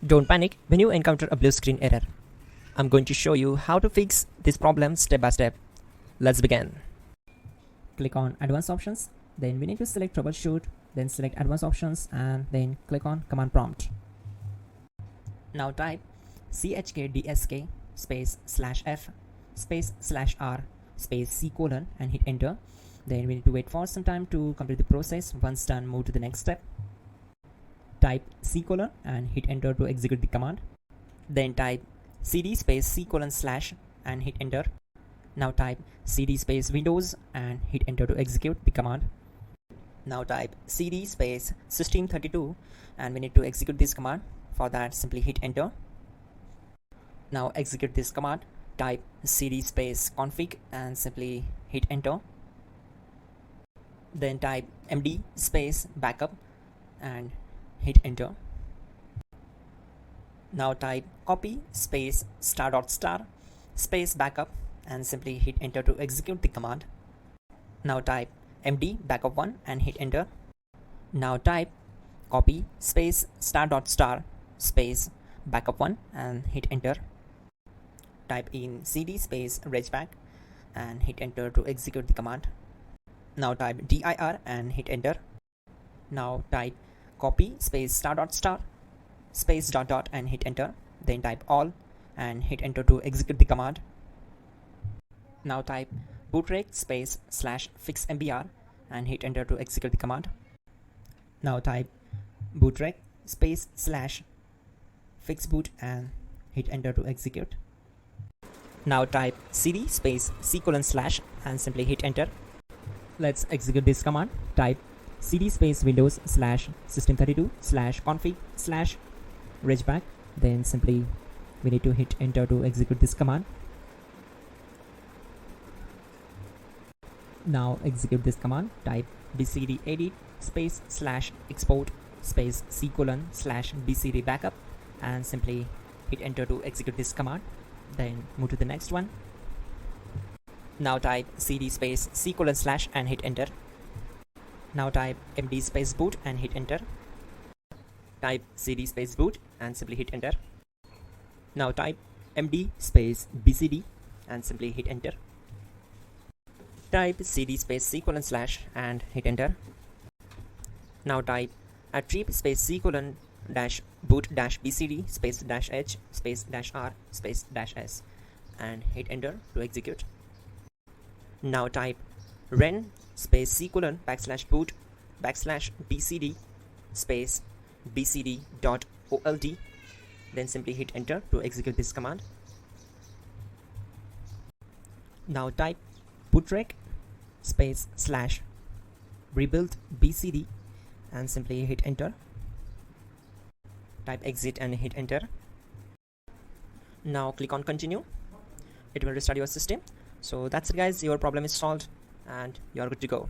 Don't panic when you encounter a blue screen error. I'm going to show you how to fix this problem step by step. Let's begin. Click on Advanced Options, then we need to select Troubleshoot, then select Advanced Options and then click on Command Prompt. Now type chkdsk space /f space /r space c colon and hit enter. Then we need to wait for some time to complete the process. Once done, move to the next step. Type c colon and hit enter to execute the command. Then type cd space c colon / and hit enter. Now type cd space Windows and hit enter to execute the command. Now type cd space system32 and we need to execute this command. For that, simply hit enter. Now execute this command. Type cd space config and simply hit enter. Then type md space backup and hit enter. Now type copy space ** space backup and simply hit enter to execute the command. Now type md backup1 and hit enter. Now type copy space ** space backup1 and hit enter. Type in cd space regback and hit enter to execute the command. Now type dir and hit enter. Now type copy space ** space ... and hit enter. Then type all and hit enter to execute the command. Now type bootrec space /fixmbr and hit enter to execute the command. Now type bootrec space /fixboot and hit enter to execute. Now type cd space c colon / and simply hit enter. Let's execute this command. Type cd space Windows /system32 /config /regback. Then simply we need to hit enter to execute this command. Now execute this command. Type bcd edit space /export space c colon /bcd backup and simply hit enter to execute this command. Then move to the next one. Now type cd space c colon / and hit enter. Now type md space boot and hit enter. Type cd space boot and simply hit enter. Now type md space bcd and simply hit enter. Type cd space c colon / and hit enter. Now type attrib space c colon -boot -bcd space -h space -r space -s and hit enter to execute. Now type ren space c colon /boot /bcd space bcd.old. Then simply hit enter to execute this command. Now type bootrec space /rebuild bcd and simply hit enter. Type exit and hit enter. Now click on continue. It will restart your system. So that's it guys, your problem is solved and you're good to go.